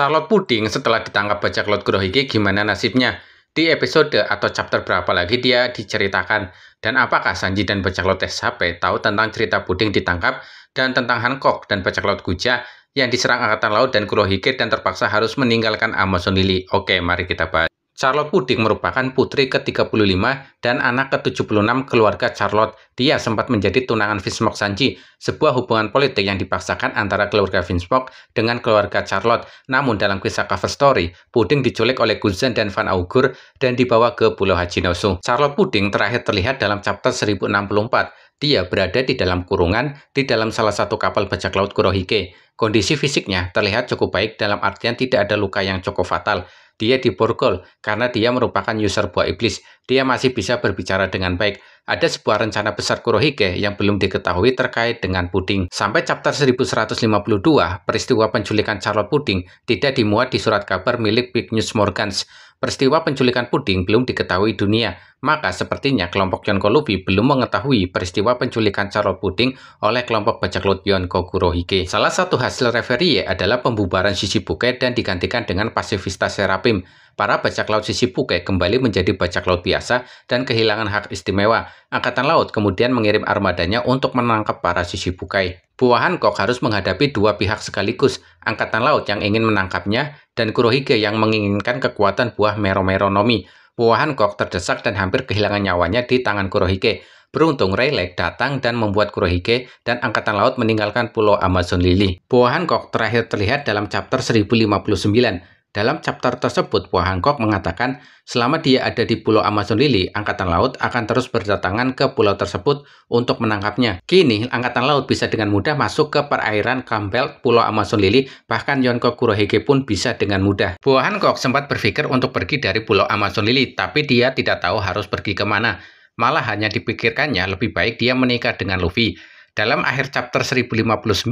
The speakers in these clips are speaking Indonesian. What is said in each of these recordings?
Charlotte Puding setelah ditangkap bajak laut Kurohige gimana nasibnya? Di episode atau chapter berapa lagi dia diceritakan? Dan apakah Sanji dan bajak laut SHP tahu tentang cerita Puding ditangkap dan tentang Hancock dan bajak laut Kuja yang diserang angkatan laut dan Kurohige dan terpaksa harus meninggalkan Amazon Lily? Oke, mari kita bahas. Charlotte Puding merupakan putri ke-35 dan anak ke-76 keluarga Charlotte. Dia sempat menjadi tunangan Vinsmoke Sanji, sebuah hubungan politik yang dipaksakan antara keluarga Vinsmoke dengan keluarga Charlotte. Namun dalam kisah cover story, Puding diculik oleh Guzan dan Van Augur dan dibawa ke Pulau Hachinosu. Charlotte Puding terakhir terlihat dalam chapter 1064. Dia berada di dalam kurungan di dalam salah satu kapal bajak laut Kurohige. Kondisi fisiknya terlihat cukup baik dalam artian tidak ada luka yang cukup fatal. Dia diborgol karena dia merupakan user buah iblis. Dia masih bisa berbicara dengan baik. Ada sebuah rencana besar Kurohige yang belum diketahui terkait dengan Puding. Sampai chapter 1152, peristiwa penculikan Charlotte Puding tidak dimuat di surat kabar milik Big News Morgans. Peristiwa penculikan Puding belum diketahui dunia, maka sepertinya kelompok Yonko Luffy belum mengetahui peristiwa penculikan Charlotte Puding oleh kelompok bajak laut Yonko Kurohige. Salah satu hasil reverie adalah pembubaran Shichibukai dan digantikan dengan pasifista Serapim. Para bajak laut Shichibukai kembali menjadi bajak laut biasa dan kehilangan hak istimewa. Angkatan Laut kemudian mengirim armadanya untuk menangkap para Shichibukai. Buah Hancock harus menghadapi dua pihak sekaligus, Angkatan Laut yang ingin menangkapnya dan Kurohige yang menginginkan kekuatan buah Mero-Mero no Mi. Buah Hancock terdesak dan hampir kehilangan nyawanya di tangan Kurohige. Beruntung Rayleigh datang dan membuat Kurohige dan Angkatan Laut meninggalkan Pulau Amazon Lily. Buah Hancock terakhir terlihat dalam chapter 1059. Dalam chapter tersebut, Buah Hancock mengatakan selama dia ada di Pulau Amazon Lily, Angkatan Laut akan terus berdatangan ke pulau tersebut untuk menangkapnya. Kini, Angkatan Laut bisa dengan mudah masuk ke perairan Campbell Pulau Amazon Lily, bahkan Yonko Kurohige pun bisa dengan mudah. Buah Hancock sempat berpikir untuk pergi dari Pulau Amazon Lily, tapi dia tidak tahu harus pergi kemana. Malah hanya dipikirkannya lebih baik dia menikah dengan Luffy. Dalam akhir chapter 1059,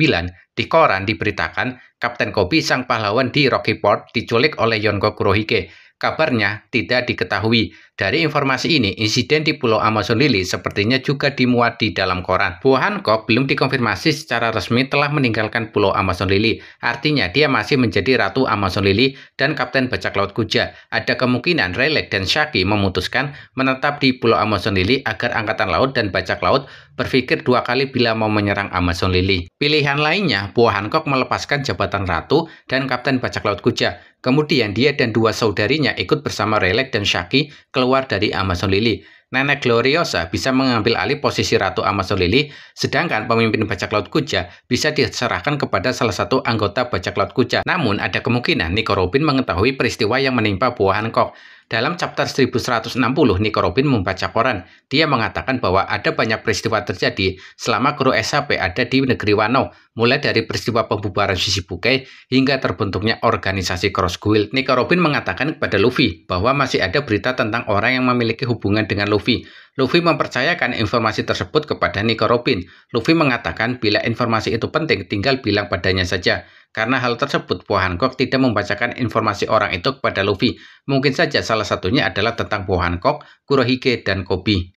di koran diberitakan Kapten Koby sang pahlawan di Rocky Port diculik oleh Yonko Kurohige. Kabarnya tidak diketahui. Dari informasi ini, insiden di Pulau Amazon Lily sepertinya juga dimuat di dalam koran. Buah Hancock belum dikonfirmasi secara resmi telah meninggalkan Pulau Amazon Lily. Artinya dia masih menjadi Ratu Amazon Lily dan Kapten Bajak Laut Kuja. Ada kemungkinan Rayleigh dan Shaggy memutuskan menetap di Pulau Amazon Lily agar Angkatan Laut dan Bajak Laut berpikir dua kali bila mau menyerang Amazon Lily. Pilihan lainnya, Buah Hancock melepaskan jabatan Ratu dan Kapten Bajak Laut Kuja. Kemudian dia dan dua saudarinya ikut bersama Rayleigh dan Shaggy keluar dari Amazon Lily. Nenek Gloriosa bisa mengambil alih posisi Ratu Amazon Lily, sedangkan pemimpin bajak laut Kuja bisa diserahkan kepada salah satu anggota bajak laut Kuja. Namun ada kemungkinan Nico Robin mengetahui peristiwa yang menimpa Buah Hancock. Dalam chapter 1160, Nico Robin membaca koran. Dia mengatakan bahwa ada banyak peristiwa terjadi selama kru SHP ada di negeri Wano, mulai dari peristiwa pembubaran Shichibukai hingga terbentuknya organisasi Cross Guild. Nico Robin mengatakan kepada Luffy bahwa masih ada berita tentang orang yang memiliki hubungan dengan Luffy. Luffy mempercayakan informasi tersebut kepada Nico Robin. Luffy mengatakan bila informasi itu penting tinggal bilang padanya saja. Karena hal tersebut, Buah Hancock tidak membacakan informasi orang itu kepada Luffy. Mungkin saja salah satunya adalah tentang Buah Hancock, Kurohige, dan Koby.